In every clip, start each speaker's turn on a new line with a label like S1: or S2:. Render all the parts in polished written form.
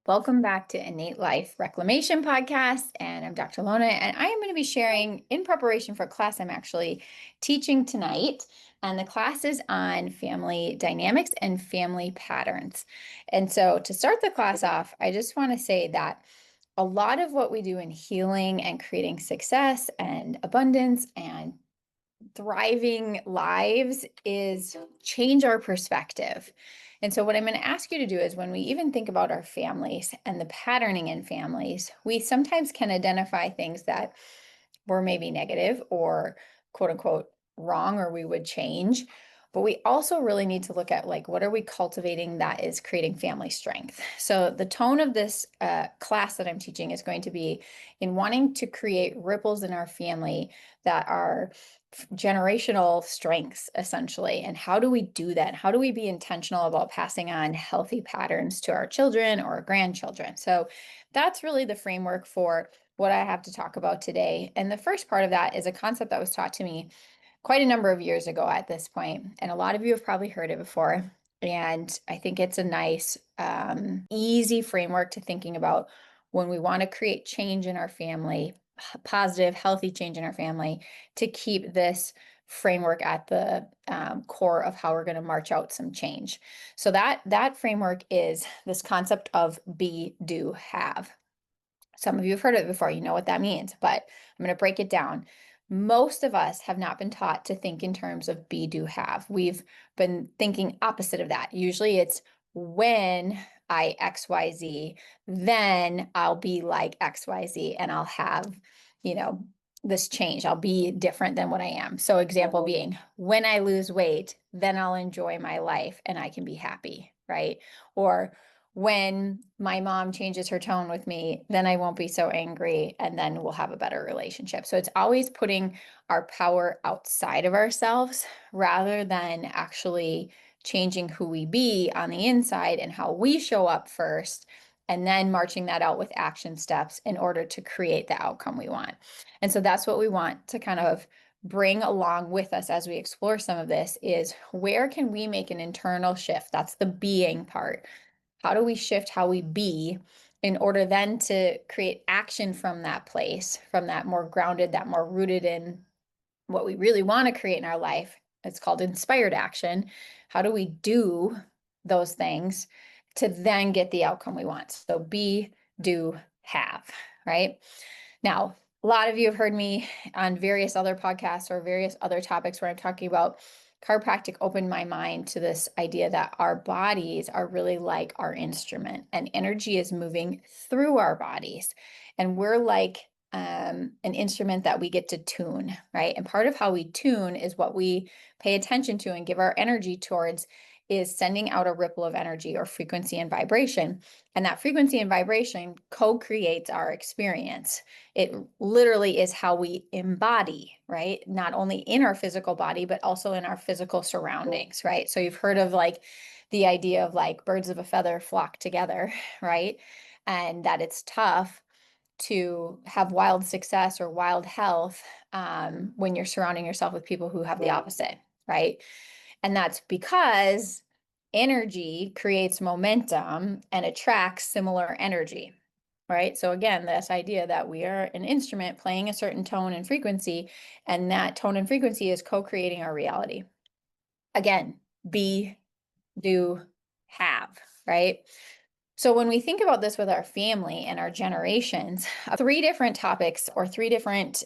S1: Welcome back to Innate Life Reclamation Podcast. And I'm Dr. Lona, and I am going to be sharing in preparation for a class I'm actually teaching tonight. And the class is on family dynamics and family patterns. And so to start the class off, I just want to say that a lot of what we do in healing and creating success and abundance and thriving lives is change our perspective. And so, what I'm going to ask you to do is when we even think about our families and the patterning in families, we sometimes can identify things that were maybe negative or quote unquote wrong or we would change. But we also really need to look at what are we cultivating that is creating family strength. So the tone of this class that I'm teaching is going to be in wanting to create ripples in our family that are generational strengths, essentially. And how do we do that? How do we be intentional about passing on healthy patterns to our children or grandchildren? So that's really the framework for what I have to talk about today. And the first part of that is a concept that was taught to me quite a number of years ago at this point, and a lot of you have probably heard it before. And I think it's a nice, easy framework to thinking about when we want to create change in our family, positive, healthy change in our family, to keep this framework at the core of how we're going to march out some change. So that framework is this concept of be, do, have. Some of you have heard of it before, you know what that means, but I'm going to break it down. Most of us have not been taught to think in terms of be, do, have. We've been thinking opposite of that. Usually it's when I XYZ, then I'll be like XYZ and I'll have, this change. I'll be different than what I am. So example being, when I lose weight, then I'll enjoy my life and I can be happy, right? Or when my mom changes her tone with me, then I won't be so angry and then we'll have a better relationship. So it's always putting our power outside of ourselves rather than actually changing who we be on the inside and how we show up first, and then marching that out with action steps in order to create the outcome we want. And so that's what we want to kind of bring along with us as we explore some of this is where can we make an internal shift? That's the being part. How do we shift how we be in order then to create action from that place, from that more grounded, that more rooted in what we really want to create in our life? It's called inspired action. How do we do those things to then get the outcome we want? So be, do, have, right? Now, a lot of you have heard me on various other podcasts or various other topics where I'm talking about chiropractic opened my mind to this idea that our bodies are really like our instrument and energy is moving through our bodies. And we're like an instrument that we get to tune, right? And part of how we tune is what we pay attention to and give our energy towards is sending out a ripple of energy or frequency and vibration. And that frequency and vibration co-creates our experience. It literally is how we embody, right? Not only in our physical body, but also in our physical surroundings, right? So you've heard of the idea of birds of a feather flock together, right? And that it's tough to have wild success or wild health when you're surrounding yourself with people who have the opposite, right? And that's because energy creates momentum and attracts similar energy, right? So again, this idea that we are an instrument playing a certain tone and frequency, and that tone and frequency is co-creating our reality. Again, be, do, have, right? So when we think about this with our family and our generations, three different topics or three different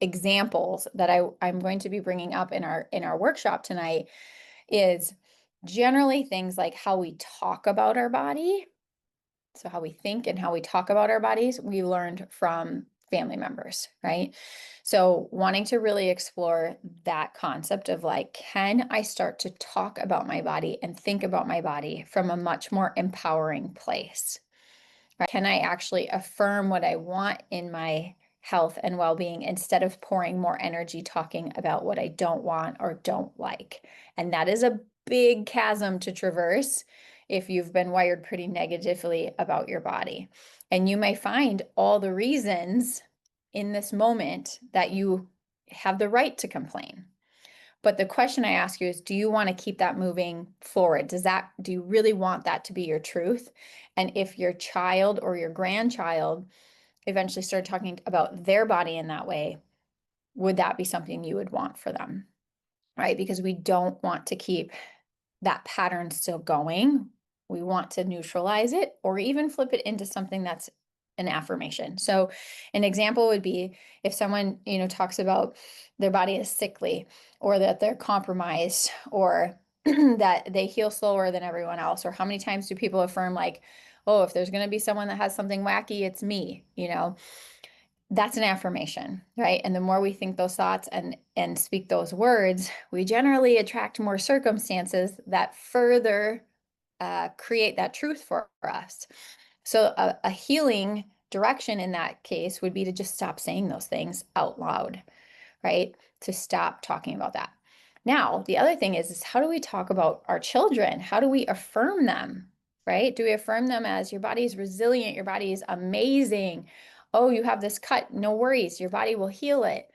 S1: examples that I'm going to be bringing up in our workshop tonight is generally things like how we talk about our body. So how we think and how we talk about our bodies, we learned from family members, right? So wanting to really explore that concept of can I start to talk about my body and think about my body from a much more empowering place? Right? Can I actually affirm what I want in my health and well-being instead of pouring more energy talking about what I don't want or don't like? And that is a big chasm to traverse if you've been wired pretty negatively about your body. And you may find all the reasons in this moment that you have the right to complain. But the question I ask you is, do you want to keep that moving forward? Do you really want that to be your truth? And if your child or your grandchild eventually started talking about their body in that way, would that be something you would want for them? Right? Because we don't want to keep that pattern still going. We want to neutralize it or even flip it into something that's an affirmation. So an example would be if someone, talks about their body is sickly or that they're compromised or that they heal slower than everyone else, or how many times do people affirm like, oh, if there's going to be someone that has something wacky, it's me, that's an affirmation, right? And the more we think those thoughts and speak those words, we generally attract more circumstances that further create that truth for us. So a healing direction in that case would be to just stop saying those things out loud, right? To stop talking about that. Now, the other thing is how do we talk about our children? How do we affirm them, right? Do we affirm them as your body is resilient, your body is amazing? Oh, you have this cut, no worries, your body will heal it.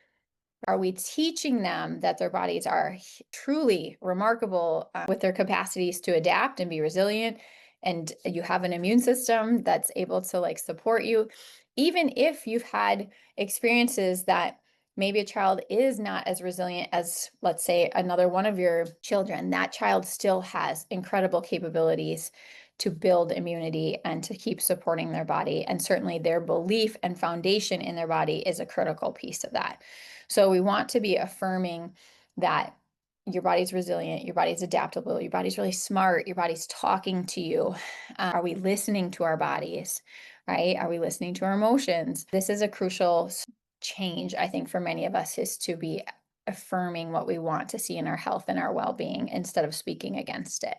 S1: Are we teaching them that their bodies are truly remarkable with their capacities to adapt and be resilient? And you have an immune system that's able to like support you, even if you've had experiences that maybe a child is not as resilient as, let's say, another one of your children, that child still has incredible capabilities to build immunity and to keep supporting their body. And certainly their belief and foundation in their body is a critical piece of that. So we want to be affirming that your body's resilient, your body's adaptable, your body's really smart, your body's talking to you. Are we listening to our bodies, right? Are we listening to our emotions? This is a crucial change, I think, for many of us, is to be affirming what we want to see in our health and our well-being instead of speaking against it.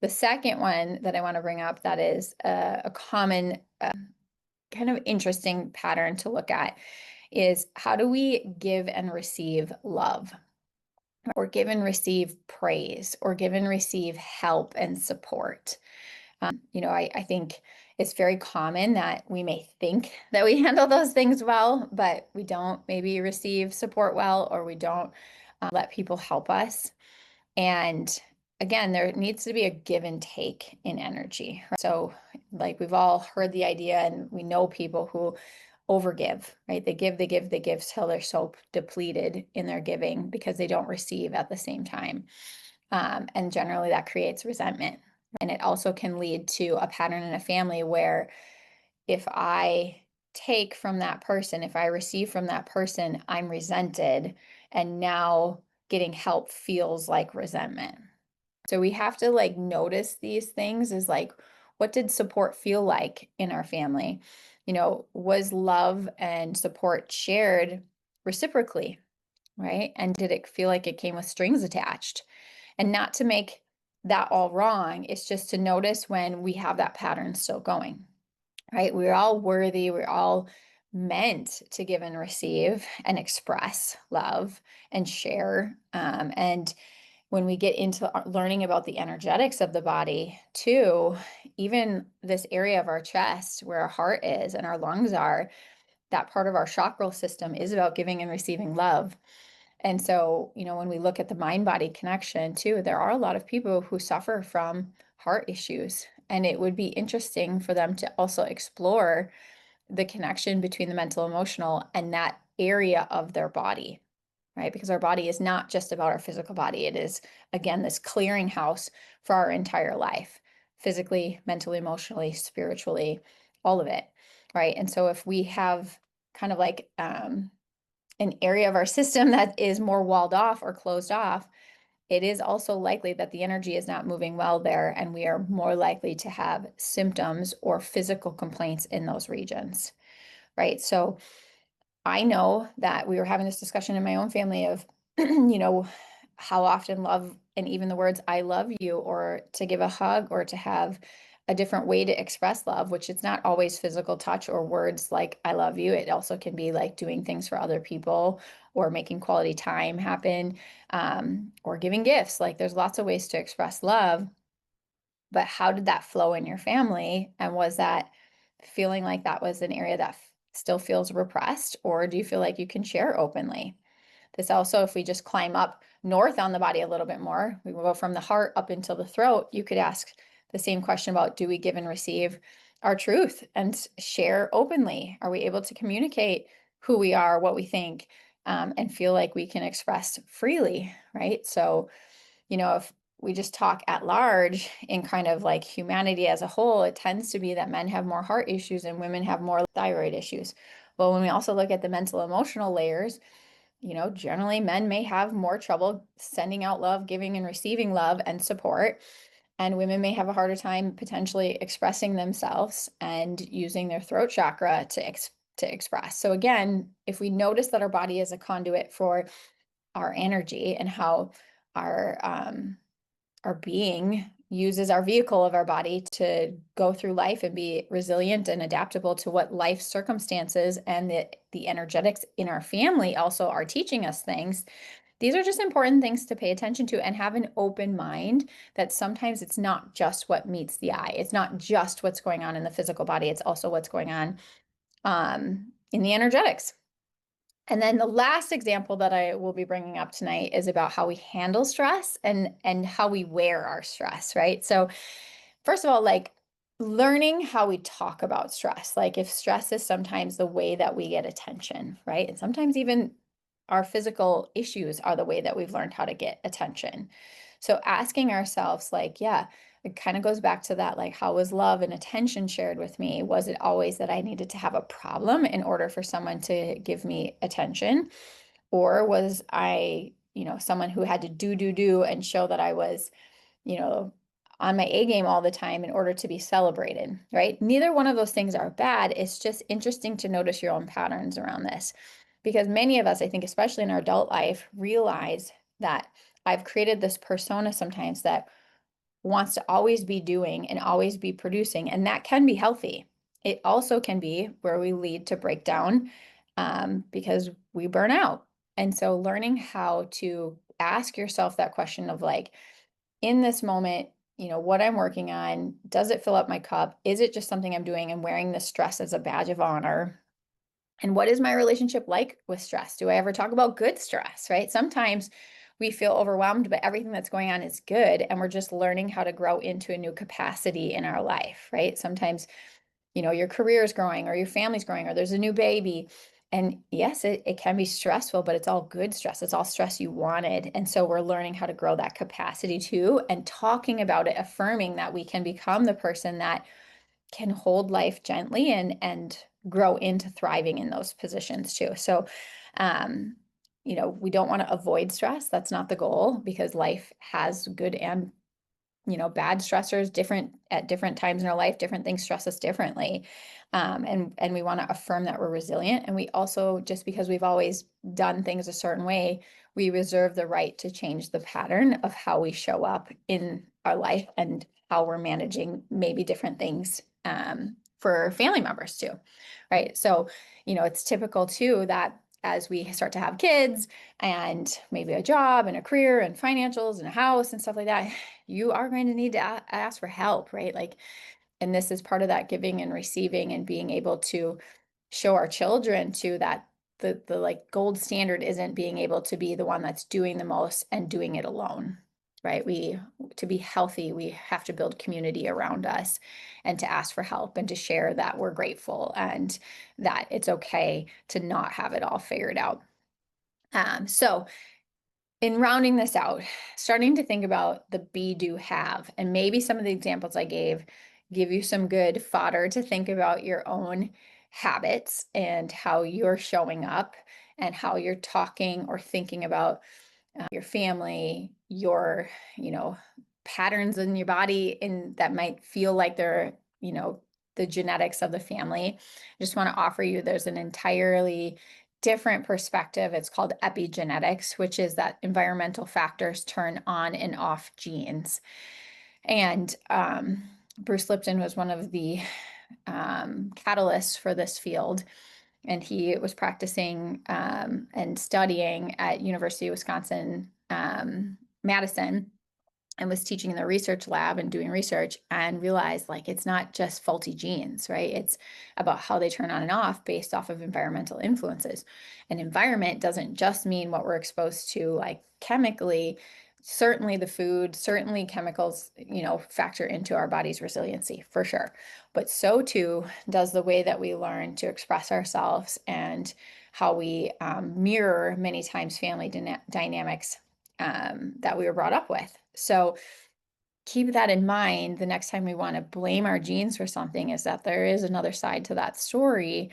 S1: The second one that I want to bring up that is a common kind of interesting pattern to look at is how do we give and receive love, or give and receive praise, or give and receive help and support? I think it's very common that we may think that we handle those things well, but we don't maybe receive support well, or we don't let people help us. And again, there needs to be a give and take in energy. So, like, we've all heard the idea, and we know people who overgive, right? They give till they're so depleted in their giving because they don't receive at the same time. And generally that creates resentment. And it also can lead to a pattern in a family where if I take from that person, if I receive from that person, I'm resented. And now getting help feels like resentment. So we have to like notice these things, is like, what did support feel like in our family? Was love and support shared reciprocally, right? And did it feel like it came with strings attached? And not to make that all wrong, it's just to notice when we have that pattern still going, right? We're all worthy. We're all meant to give and receive and express love and share. And when we get into learning about the energetics of the body too, even this area of our chest where our heart is and our lungs are, that part of our chakral system is about giving and receiving love. And so, when we look at the mind body connection too, there are a lot of people who suffer from heart issues. And it would be interesting for them to also explore the connection between the mental, emotional, and that area of their body, right? Because our body is not just about our physical body. It is, again, this clearinghouse for our entire life, physically, mentally, emotionally, spiritually, all of it, right? And so if we have kind of like an area of our system that is more walled off or closed off, it is also likely that the energy is not moving well there, and we are more likely to have symptoms or physical complaints in those regions, right? So I know that we were having this discussion in my own family of, how often love and even the words "I love you," or to give a hug, or to have a different way to express love, which it's not always physical touch or words like "I love you." It also can be like doing things for other people, or making quality time happen, or giving gifts. Like, there's lots of ways to express love. But how did that flow in your family? And was that feeling like that was an area that still feels repressed, or do you feel like you can share openly? This also, if we just climb up north on the body a little bit more, we will go from the heart up into the throat. You could ask the same question about, do we give and receive our truth and share openly? Are we able to communicate who we are, what we think, and feel like we can express freely, right? So, if we just talk at large in kind of like humanity as a whole, it tends to be that men have more heart issues and women have more thyroid issues. Well, when we also look at the mental emotional layers, generally men may have more trouble sending out love, giving and receiving love and support. And women may have a harder time potentially expressing themselves and using their throat chakra to express. So again, if we notice that our body is a conduit for our energy and how our being uses our vehicle of our body to go through life and be resilient and adaptable to what life circumstances and the energetics in our family also are teaching us things. These are just important things to pay attention to and have an open mind that sometimes it's not just what meets the eye. It's not just what's going on in the physical body. It's also what's going on in the energetics. And then the last example that I will be bringing up tonight is about how we handle stress and how we wear our stress, right? So first of all, like learning how we talk about stress, like if stress is sometimes the way that we get attention, right? And sometimes even our physical issues are the way that we've learned how to get attention. So asking ourselves, like, yeah, it kind of goes back to that, like, how was love and attention shared with me? Was it always that I needed to have a problem in order for someone to give me attention? Or was I, someone who had to do and show that I was, you know, on my A game all the time in order to be celebrated, right? Neither one of those things are bad. It's just interesting to notice your own patterns around this because many of us, I think, especially in our adult life, realize that I've created this persona sometimes that wants to always be doing and always be producing, and that can be healthy. It also can be where we lead to breakdown because we burn out. And so learning how to ask yourself that question of like, in this moment, what I'm working on, does it fill up my cup? Is it just something I'm doing and wearing the stress as a badge of honor? And what is my relationship like with stress? Do I ever talk about good stress, right? Sometimes we feel overwhelmed, but everything that's going on is good. And we're just learning how to grow into a new capacity in our life, right? Sometimes, your career is growing or your family's growing or there's a new baby. And yes, it can be stressful, but it's all good stress. It's all stress you wanted. And so we're learning how to grow that capacity too and talking about it, affirming that we can become the person that can hold life gently and grow into thriving in those positions too. So, we don't want to avoid stress. That's not the goal because life has good and bad stressors different at different times in our life. Different things stress us differently, and we want to affirm that we're resilient. And we also, just because we've always done things a certain way, we reserve the right to change the pattern of how we show up in our life and how we're managing maybe different things for family members too, right? So, it's typical too that as we start to have kids and maybe a job and a career and financials and a house and stuff like that, you are going to need to ask for help, right? Like, and this is part of that giving and receiving and being able to show our children too that the like gold standard isn't being able to be the one that's doing the most and doing it alone, right? To be healthy, we have to build community around us and to ask for help and to share that we're grateful and that it's okay to not have it all figured out. So in rounding this out, starting to think about the be, do, have, and maybe some of the examples I gave give you some good fodder to think about your own habits and how you're showing up and how you're talking or thinking about your family, your, patterns in your body in that might feel like they're, the genetics of the family. I just want to offer you, there's an entirely different perspective. It's called epigenetics, which is that environmental factors turn on and off genes. And Bruce Lipton was one of the catalysts for this field. And he was practicing and studying at University of Wisconsin, Madison. and was teaching in the research lab and doing research, and realized like it's not just faulty genes, right? It's about how they turn on and off based off of environmental influences. And environment doesn't just mean what we're exposed to, like chemically. Certainly the food, certainly chemicals, factor into our body's resiliency for sure. But so too does the way that we learn to express ourselves, and how we mirror many times family dynamics that we were brought up with. So keep that in mind the next time we want to blame our genes for something, is that there is another side to that story.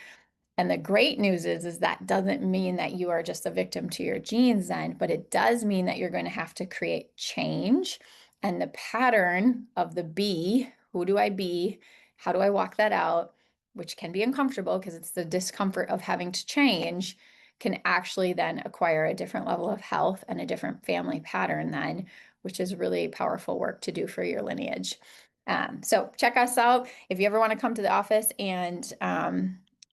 S1: And the great news is that doesn't mean that you are just a victim to your genes then, but it does mean that you're going to have to create change. And the pattern of the be, who do I be? How do I walk that out? Which can be uncomfortable because it's the discomfort of having to change, can actually then acquire a different level of health and a different family pattern then, which is really powerful work to do for your lineage. So check us out if you ever want to come to the office and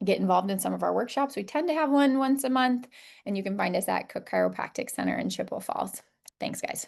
S1: get involved in some of our workshops. We tend to have one once a month, and you can find us at Cook Chiropractic Center in Chippewa Falls. Thanks, guys.